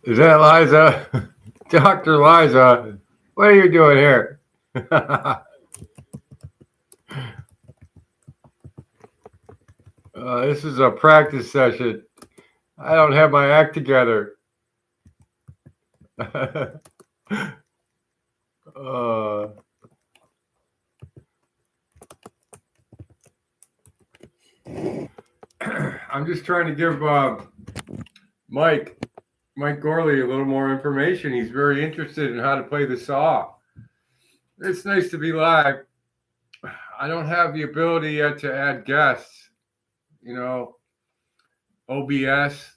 Is that Liza? Dr. Liza, what are you doing here? This is a practice session. I don't have my act together. uh, I'm just trying to give Mike Gorley a little more information. He's very interested in how to play the saw. It's nice to be live. I don't have the ability yet to add guests. You know, OBS.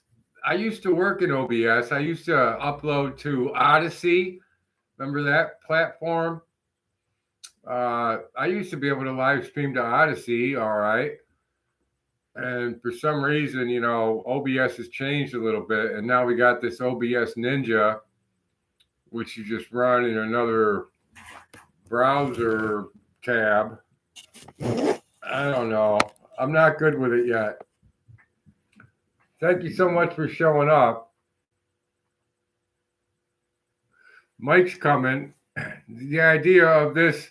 I used to work in OBS. I used to upload to Odyssey. Remember that platform? I used to be able to live stream to Odyssey, all right. And for some reason, you know, OBS has changed a little bit, and now we got this OBS Ninja, which you just run in another browser tab. I don't know. I'm not good with it yet. Thank you so much for showing up. Mike's coming. The idea of this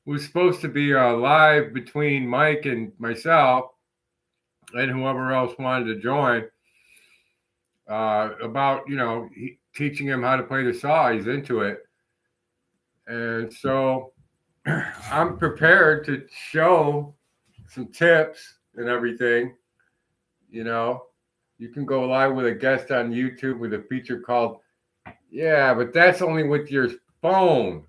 was supposed to be a live between Mike and myself and whoever else wanted to join about, you know, teaching him how to play the saw. He's into it. And so I'm prepared to show some tips and everything. You know, you can go live with a guest on YouTube with a feature called, yeah, but that's only with your phone.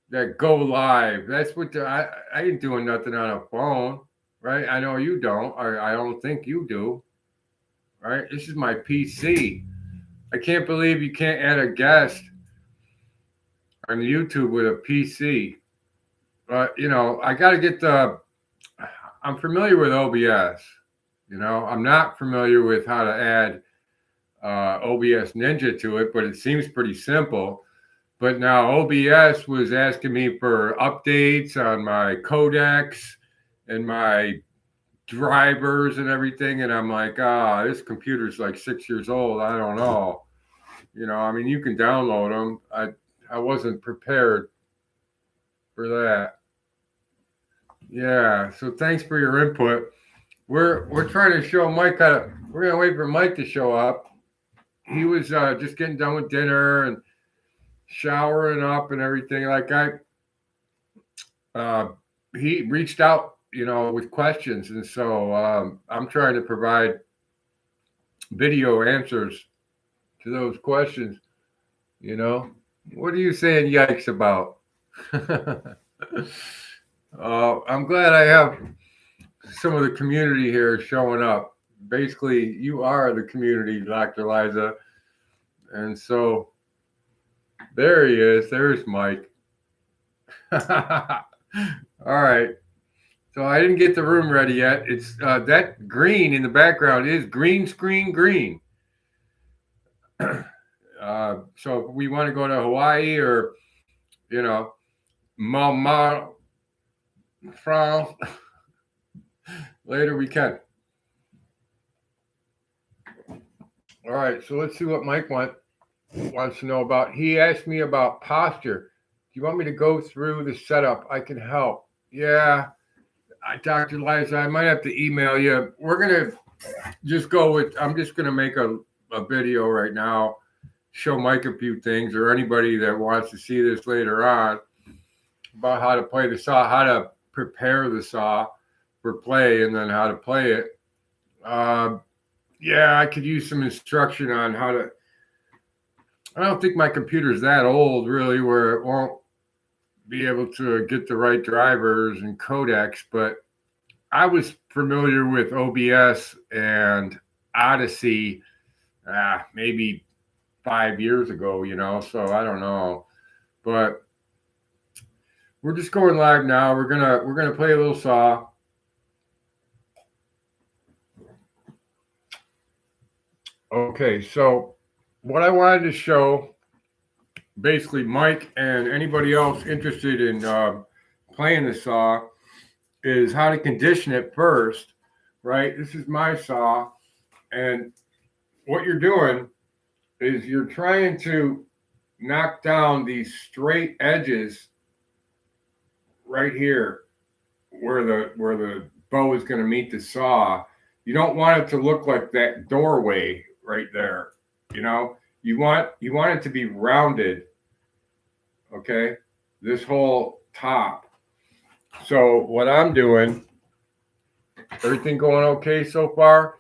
That go live. That's what I ain't doing nothing on a phone, right? I know you don't, or I don't think you do, right? This is my PC. I can't believe you can't add a guest on YouTube with a PC. But, you know, I got to get I'm familiar with OBS. You know, I'm not familiar with how to add OBS Ninja to it, but it seems pretty simple. But now OBS was asking me for updates on my codecs and my drivers and everything. And I'm like, this computer's like 6 years old. I don't know. You know, I mean, you can download them. I wasn't prepared for that. Yeah. So thanks for your input. We're trying to show Mike how to. We're gonna wait for Mike to show up. He was just getting done with dinner and showering up and everything. Like he reached out, you know, with questions, and so I'm trying to provide video answers to those questions. You know, what are you saying yikes about? I'm glad I have some of the community here showing up. Basically, you are the community, Dr. Liza. And so there he is. There's Mike. All right. So I didn't get the room ready yet. It's that green in the background is green screen green. So if we want to go to Hawaii or, you know, Mama, France, later we can. All right. So let's see what Mike wants to know about. He asked me about posture. Do you want me to go through the setup? I can help. Yeah. Dr. Liza, I might have to email you. We're going to just go with, I'm just going to make a video right now, show Mike a few things or anybody that wants to see this later on about how to play the saw, how to prepare the saw for play, and then how to play it. Yeah, I could use some instruction on how to. I don't think my computer's that old, really, where it won't be able to get the right drivers and codecs, but I was familiar with OBS and Odyssey maybe 5 years ago, you know, so I don't know. But we're just going live now. We're gonna play a little saw. Okay, so what I wanted to show, basically Mike and anybody else interested in playing the saw, is how to condition it first. right? This is my saw. And what you're doing is you're trying to knock down these straight edges right here where the bow is going to meet the saw. You don't want it to look like that doorway right there. You know, you want it to be rounded. Okay, this whole top. So what I'm doing, everything going okay so far?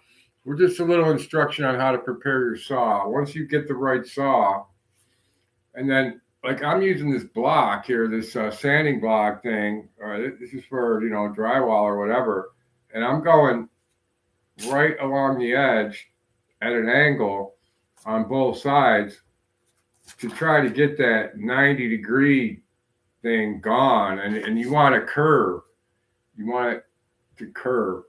We're just a little instruction on how to prepare your saw. Once you get the right saw, and then like I'm using this block here, this sanding block thing. This is for drywall or whatever, and I'm going right along the edge at an angle on both sides to try to get that 90-degree thing gone. And you want to curve. You want it to curve.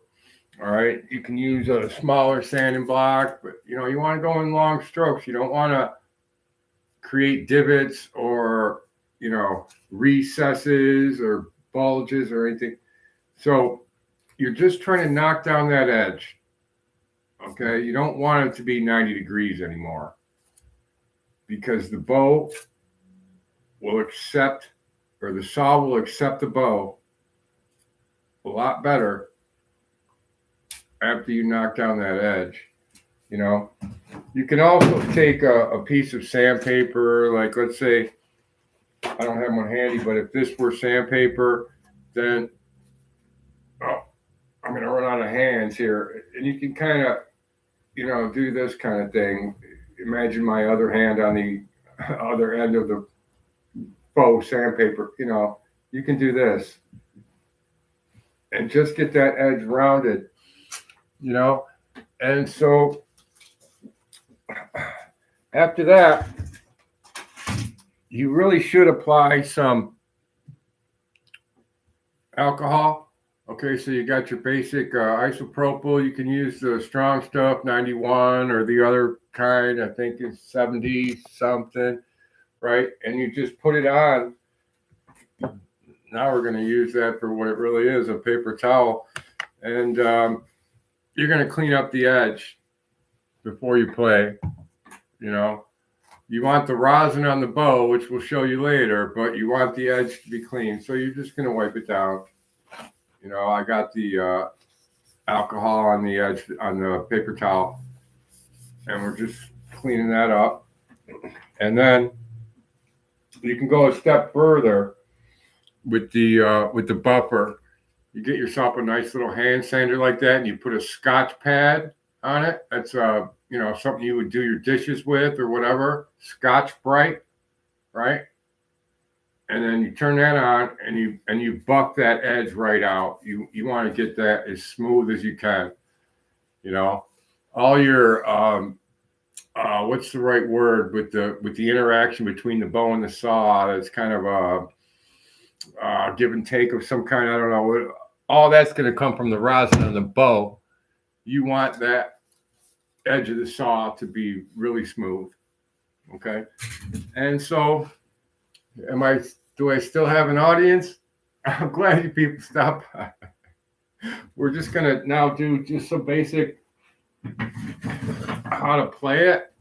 All right. You can use a smaller sanding block, but you want to go in long strokes. You don't want to create divots or recesses or bulges or anything. So you're just trying to knock down that edge. Okay. You don't want it to be 90 degrees anymore, because the bow will accept, or the saw will accept the bow a lot better after you knock down that edge. You can also take a piece of sandpaper, like let's say, I don't have one handy, but if this were sandpaper, then I'm going to run out of hands here. And you can kind of, do this kind of thing. Imagine my other hand on the other end of the faux sandpaper. You can do this and just get that edge rounded, and so after that, you really should apply some alcohol. Okay, so you got your basic isopropyl. You can use the strong stuff, 91, or the other kind, I think is 70 something, right? And you just put it on. Now we're going to use that for what it really is, a paper towel. And you're going to clean up the edge before you play. You want the rosin on the bow, which we'll show you later, but you want the edge to be clean. So you're just going to wipe it down. I got the alcohol on the edge on the paper towel, and we're just cleaning that up. And then you can go a step further with the buffer. You get yourself a nice little hand sander like that, and you put a Scotch pad on it. That's something you would do your dishes with or whatever. Scotch-Brite, right? And then you turn that on, and you buff that edge right out. You want to get that as smooth as you can. All your what's the right word with the interaction between the bow and the saw? That's kind of a give and take of some kind. I don't know. All that's going to come from the rosin on the bow. You want that edge of the saw to be really smooth. Okay. And so, do I still have an audience? I'm glad you people stopped by. We're just going to now do just some basic how to play it.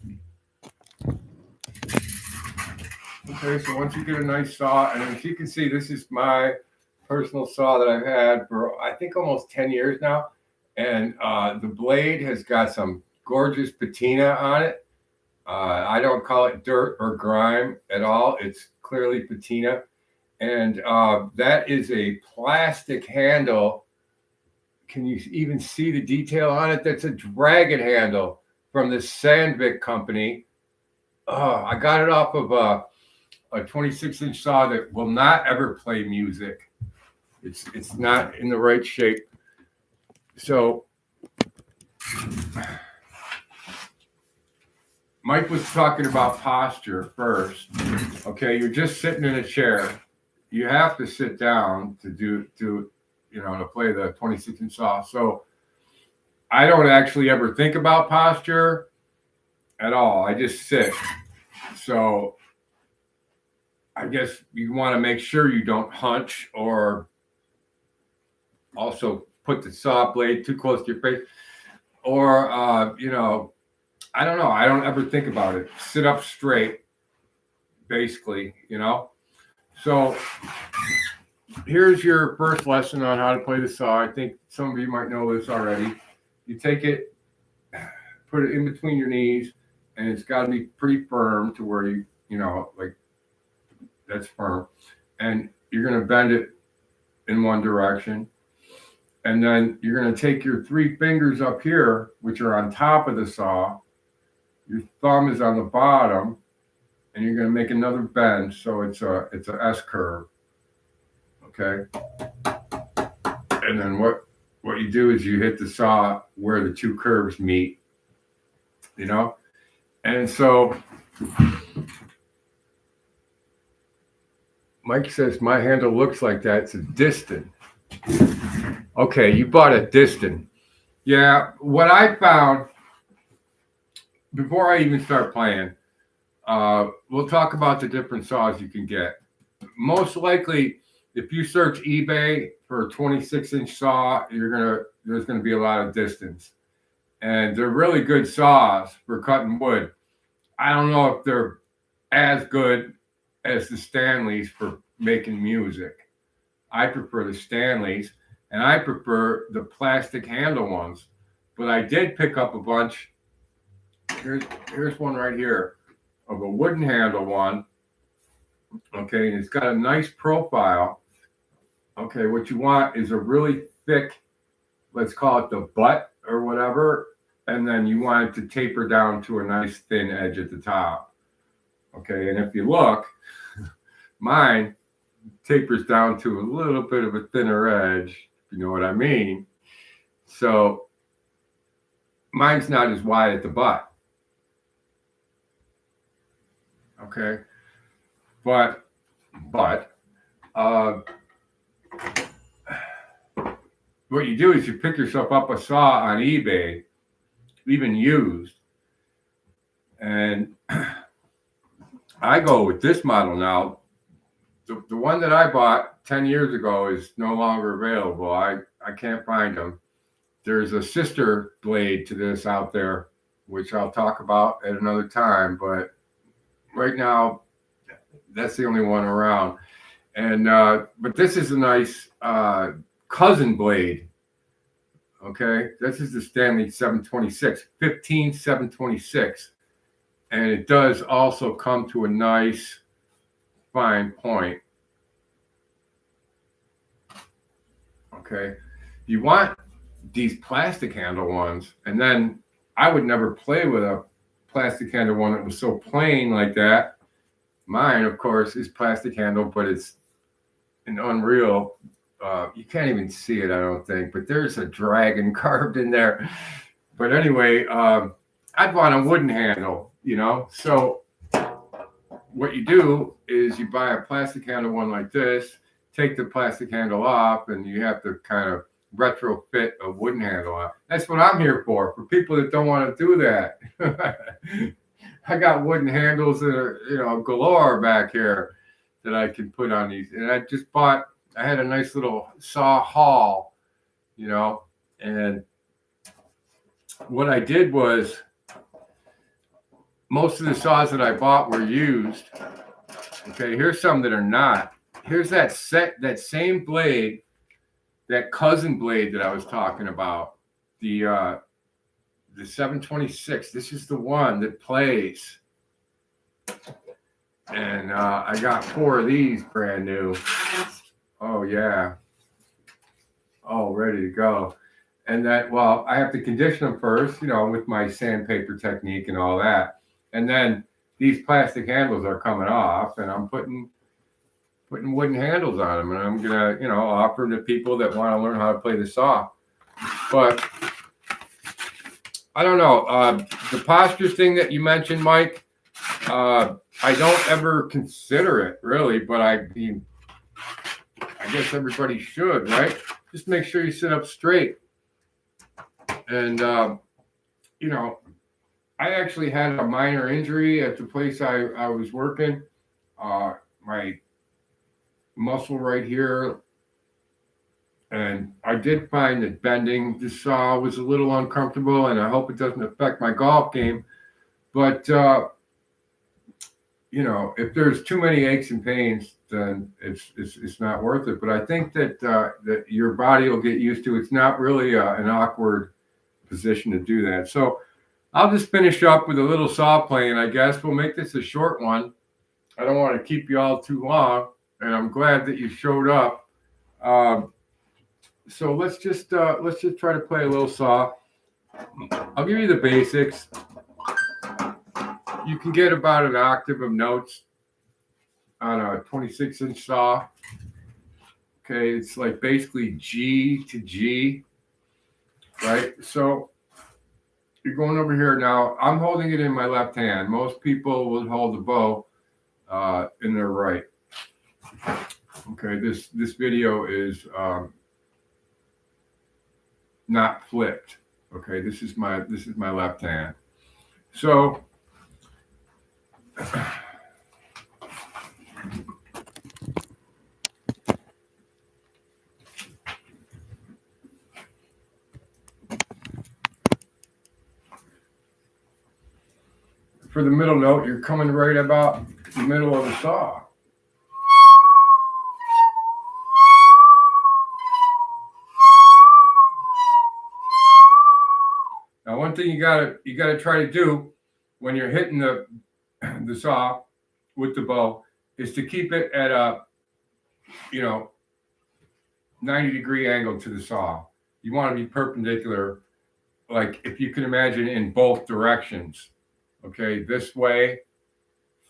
Okay, so once you get a nice saw, and as you can see, this is my personal saw that I've had for, I think, almost 10 years now. And the blade has got some gorgeous patina on it. I don't call it dirt or grime at all. It's clearly patina. And that is a plastic handle. Can you even see the detail on it? That's a dragon handle from the Sandvik company. I got it off of a 26-inch saw that will not ever play music. It's not in the right shape. So Mike was talking about posture first. Okay, you're just sitting in a chair. You have to sit down to to play the 26-inch saw. So I don't actually ever think about posture at all. I just sit. So I guess you want to make sure you don't hunch, or also put the saw blade too close to your face, or I don't know. I don't ever think about it. Sit up straight, basically. So here's your first lesson on how to play the saw. I think some of you might know this already. You take it, put it in between your knees, and it's got to be pretty firm to where like that's firm. And you're going to bend it in one direction. And then you're going to take your 3 fingers up here, which are on top of the saw. Your thumb is on the bottom, and you're going to make another bend. So it's a S curve. Okay. And then what you do is you hit the saw where the 2 curves meet, And so Mike says, my handle looks like that. It's a Diston. Okay, you bought a Diston. Yeah, what I found, before I even start playing, we'll talk about the different saws you can get. Most likely, if you search eBay for a 26-inch saw, there's gonna be a lot of Distons, and they're really good saws for cutting wood. I don't know if they're as good as the Stanleys for making music. I prefer the Stanleys, and I prefer the plastic handle ones. But I did pick up a bunch. Here's one right here of a wooden handle one. Okay, and it's got a nice profile. Okay, what you want is a really thick, let's call it the butt or whatever, and then you want it to taper down to a nice thin edge at the top. Okay, and if you look, mine tapers down to a little bit of a thinner edge, if you know what I mean. So mine's not as wide at the butt. Okay, but what you do is you pick yourself up a saw on eBay, even used, and I go with this model now. The one that I bought 10 years ago is no longer available. I can't find them. There's a sister blade to this out there, which I'll talk about at another time, but right now that's the only one around. And but this is a nice cousin blade. Okay, this is the Stanley 726, 15726, and it does also come to a nice fine point. Okay, you want these plastic handle ones, and then I would never play with a plastic handle one that was so plain like that. Mine, of course, is plastic handle, but it's an Unreal. You can't even see it, I don't think, but there's a dragon carved in there. But anyway, I bought a wooden handle, So what you do is you buy a plastic handle one like this, take the plastic handle off, and you have to kind of retrofit a wooden handle on. That's what I'm here for people that don't want to do that. I got wooden handles that are, galore back here that I can put on these. And I had a nice little saw haul, and what I did was most of the saws that I bought were used. Okay, here's some that are not. Here's that same blade, that cousin blade that I was talking about, the 726. This is the one that plays. And I got 4 of these brand new. Oh, yeah. Oh, ready to go. And I have to condition them first, with my sandpaper technique and all that. And then these plastic handles are coming off, and I'm putting wooden handles on them. And I'm going to, offer them to people that want to learn how to play the saw. But I don't know. The posture thing that you mentioned, Mike, I don't ever consider it, really, but I guess everybody should, right? Just make sure you sit up straight. And, I actually had a minor injury at the place I was working. My muscle right here And I did find that bending the saw was a little uncomfortable, and I hope it doesn't affect my golf game. But if there's too many aches and pains, then it's not worth it. But I think that your body will get used to. It's not really an awkward position to do that. So I'll just finish up with a little saw playing. I guess we'll make this a short one. I don't want to keep you all too long, and I'm glad that you showed up. So let's just try to play a little saw. I'll give you the basics. You can get about an octave of notes on a 26-inch saw. Okay, it's like basically G to G, right? So you're going over here now. I'm holding it in my left hand. Most people will hold the bow in their right. Okay, this video is not flipped. Okay, this is my left hand. So for the middle note, you're coming right about the middle of the saw. Now, one thing you gotta try to do when you're hitting the saw with the bow is to keep it at a 90-degree angle to the saw. You want to be perpendicular, like if you can imagine, in both directions. Okay, this way,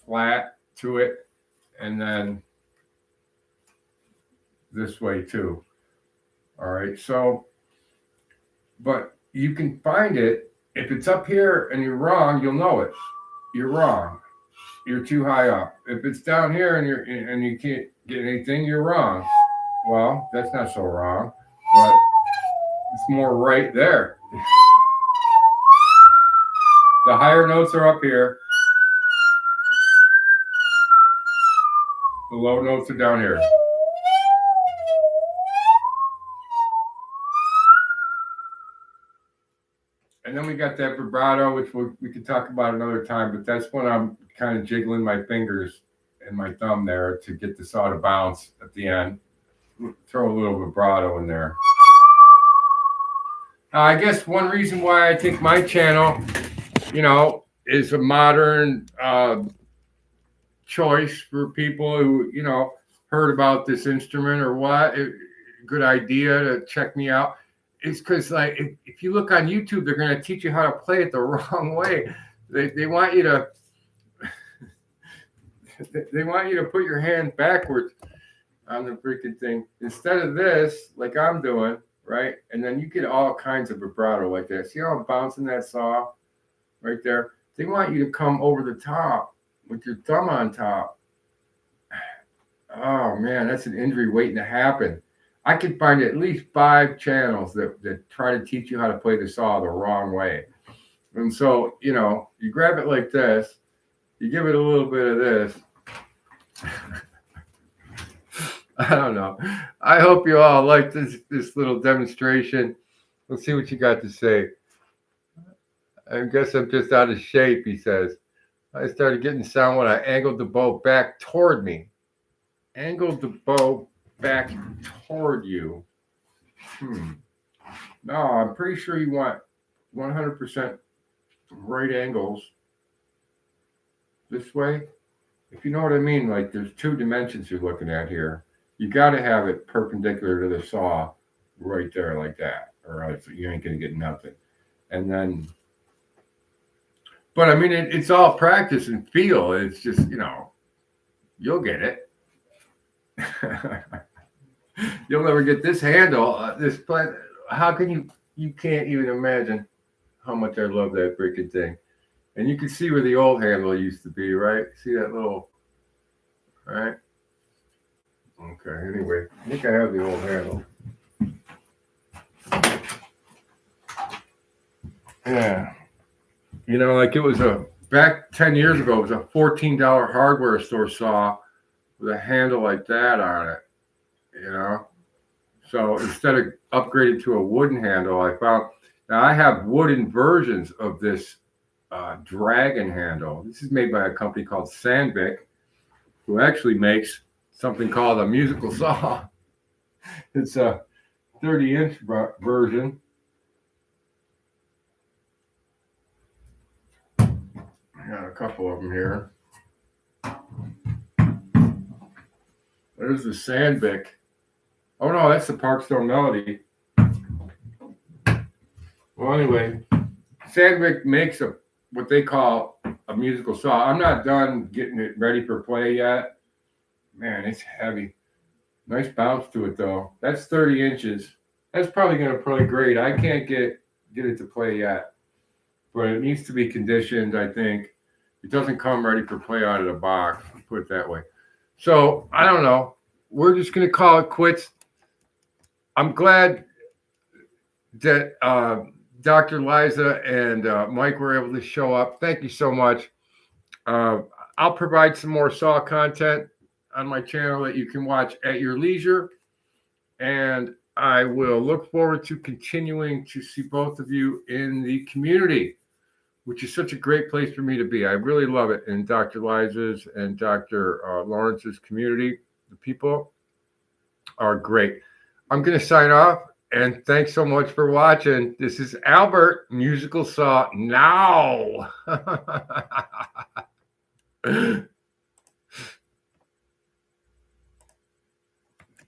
flat to it, and then this way too. All right, so, but you can find it. If it's up here and you're wrong, you'll know it. You're wrong. You're too high up. If it's down here and you can't get anything, you're wrong. Well, that's not so wrong, but it's more right there. The higher notes are up here. The low notes are down here. And then we got that vibrato, which we could talk about another time, but that's when I'm kind of jiggling my fingers and my thumb there to get the saw to bounce at the end. Throw a little vibrato in there. I guess one reason why I think my channel, is a modern choice for people who, heard about this instrument or what, good idea to check me out. It's because, like, if you look on YouTube, they're going to teach you how to play it the wrong way. They want you to put your hand backwards on the freaking thing instead of this, like I'm doing, right? And then you get all kinds of vibrato like that. See how I'm bouncing that saw right there? They want you to come over the top with your thumb on top. Oh man, that's an injury waiting to happen. I could find at least 5 channels that try to teach you how to play the saw the wrong way. And so, you grab it like this, you give it a little bit of this. I don't know. I hope you all like this little demonstration. Let's see what you got to say. I guess I'm just out of shape, he says. I started getting sound when I angled the bow back toward me. Angled the bow back toward you. No, I'm pretty sure you want 100% right angles this way. If you know what I mean, like there's 2 dimensions you're looking at here. You got to have it perpendicular to the saw right there like that, or else you ain't going to get nothing. And then, but I mean, it's all practice and feel. It's just, you'll get it. You'll never get this handle. This plant. How can you can't even imagine how much I love that freaking thing. And you can see where the old handle used to be, right? See that little, right? Okay, anyway, I think I have the old handle. Yeah. Like it was back 10 years ago, it was a $14 hardware store saw with a handle like that on it, So instead of upgrading to a wooden handle, I found now I have wooden versions of this dragon handle. This is made by a company called Sandvik, who actually makes something called a musical saw. It's a 30-inch version. I got a couple of them here. There's the Sandvik. Oh no, that's the Parkstone Melody. Well, anyway, Sandvik makes what they call a musical saw. I'm not done getting it ready for play yet. Man, it's heavy. Nice bounce to it though. That's 30 inches. That's probably going to play great. I can't get it to play yet, but it needs to be conditioned. I think it doesn't come ready for play out of the box. Put it that way. So I don't know. We're just going to call it quits. I'm glad that Dr. Liza and Mike were able to show up. Thank you so much. I'll provide some more saw content on my channel that you can watch at your leisure. And I will look forward to continuing to see both of you in the community, which is such a great place for me to be. I really love it in Dr. Liza's and Dr. Lawrence's community. The people are great. I'm going to sign off, and thanks so much for watching. This is Albert, Musical Saw Now.